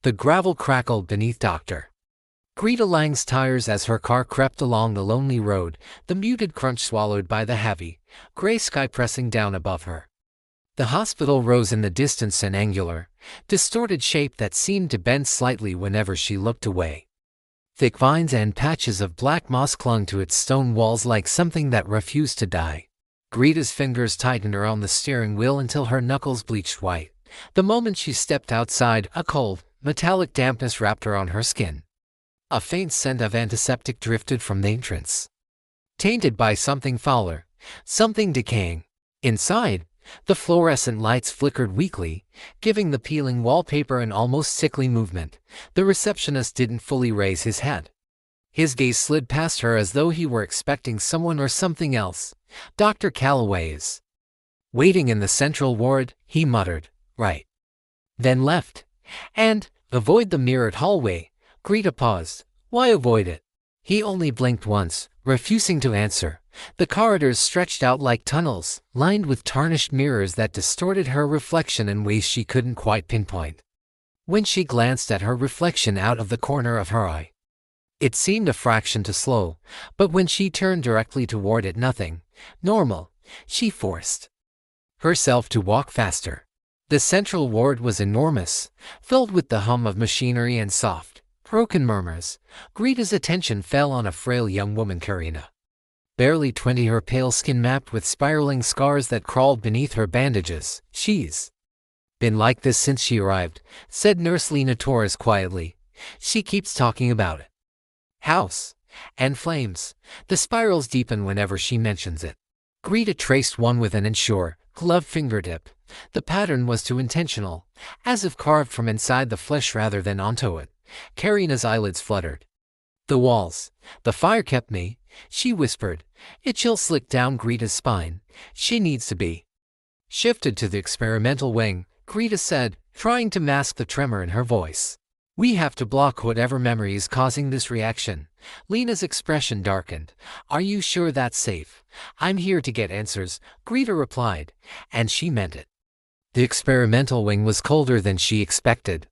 The gravel crackled beneath Dr. Greta Lang's tires as her car crept along the lonely road, the muted crunch swallowed by the heavy, gray sky pressing down above her. The hospital rose in the distance, an angular, distorted shape that seemed to bend slightly whenever she looked away. Thick vines and patches of black moss clung to its stone walls like something that refused to die. Greta's fingers tightened around the steering wheel until her knuckles bleached white. The moment she stepped outside, a cold, metallic dampness wrapped her on her skin. A faint scent of antiseptic drifted from the entrance, tainted by something fouler, something decaying. Inside, the fluorescent lights flickered weakly, giving the peeling wallpaper an almost sickly movement. The receptionist didn't fully raise his head. His gaze slid past her as though he were expecting someone or something else. "Dr. Calloway is waiting in the central ward," he muttered. "Right." Then left. "And avoid the mirrored hallway." Greta paused. Why avoid it? He only blinked once, refusing to answer. The corridors stretched out like tunnels, lined with tarnished mirrors that distorted her reflection in ways she couldn't quite pinpoint. When she glanced at her reflection out of the corner of her eye, it seemed a fraction too slow, but when she turned directly toward it, nothing normal. She forced herself to walk faster. The central ward was enormous, filled with the hum of machinery and soft, broken murmurs. Greta's attention fell on a frail young woman, Karina. Barely 20, her pale skin mapped with spiraling scars that crawled beneath her bandages. "She's been like this since she arrived," said Nurse Lena Torres quietly. "She keeps talking about it. House. And flames. The spirals deepen whenever she mentions it." Greta traced one with an unsure, gloved fingertip. The pattern was too intentional, as if carved from inside the flesh rather than onto it. Karina's eyelids fluttered. "The walls. The fire kept me," she whispered. A chill slicked down Greta's spine. "She needs to be shifted to the experimental wing," Greta said, trying to mask the tremor in her voice. "We have to block whatever memory is causing this reaction." Lena's expression darkened. "Are you sure that's safe?" "I'm here to get answers," Greta replied, and she meant it. The experimental wing was colder than she expected.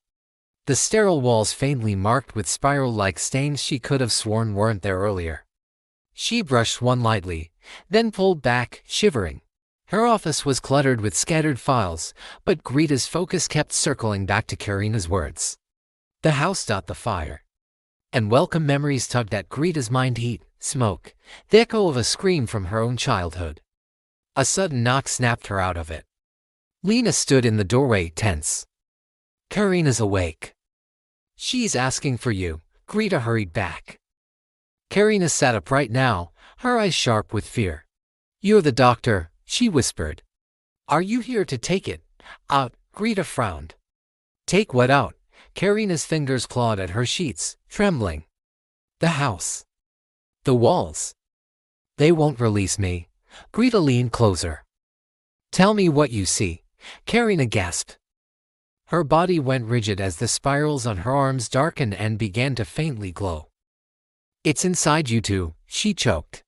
The sterile walls faintly marked with spiral-like stains she could have sworn weren't there earlier. She brushed one lightly, then pulled back, shivering. Her office was cluttered with scattered files, but Greta's focus kept circling back to Karina's words. The house. The fire. And welcome memories tugged at Greta's mind. Heat, smoke, the echo of a scream from her own childhood. A sudden knock snapped her out of it. Lena stood in the doorway, tense. "Karina's awake. She's asking for you," Greta hurried back. Karina sat upright now, her eyes sharp with fear. "You're the doctor," she whispered. "Are you here to take it out?" Greta frowned. "Take what out?" Karina's fingers clawed at her sheets, trembling. "The house. The walls. They won't release me." Greta leaned closer. "Tell me what you see," Karina gasped. Her body went rigid as the spirals on her arms darkened and began to faintly glow. "It's inside you too," she choked.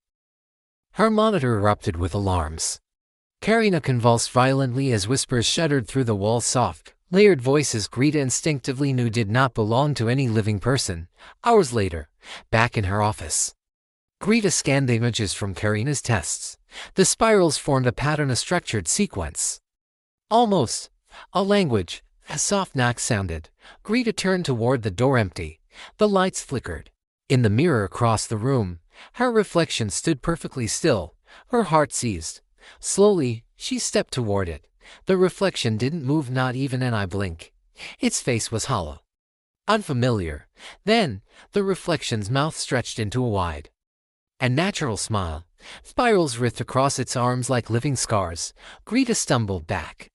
Her monitor erupted with alarms. Karina convulsed violently as whispers shuddered through the wall, soft, layered voices Greta instinctively knew did not belong to any living person. Hours later, back in her office, Greta scanned the images from Karina's tests. The spirals formed a pattern, a structured sequence. Almost a language. A soft knock sounded. Greta turned toward the door, empty. The lights flickered. In the mirror across the room, her reflection stood perfectly still. Her heart seized. Slowly, she stepped toward it. The reflection didn't move, not even an eye blink. Its face was hollow, unfamiliar. Then, the reflection's mouth stretched into a wide and natural smile. Spirals writhed across its arms like living scars. Greta stumbled back,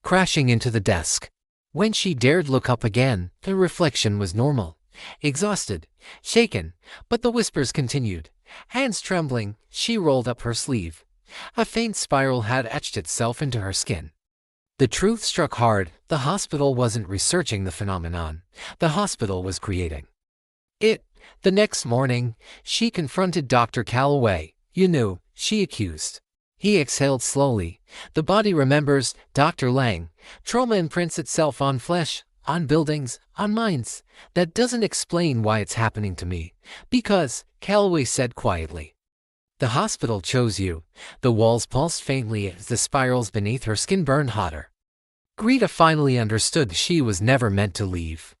crashing into the desk. When she dared look up again, the reflection was normal, exhausted, shaken, but the whispers continued. Hands trembling, she rolled up her sleeve. A faint spiral had etched itself into her skin. The truth struck hard. The hospital wasn't researching the phenomenon. The hospital was creating it. The next morning, she confronted Dr. Calloway. "You knew," she accused. He exhaled slowly. "The body remembers, Dr. Lang. Trauma imprints itself on flesh, on buildings, on mines. That doesn't explain why it's happening to me. Because, Calloway said quietly. The hospital chose you. The walls pulsed faintly as the spirals beneath her skin burned hotter. Greta finally understood she was never meant to leave.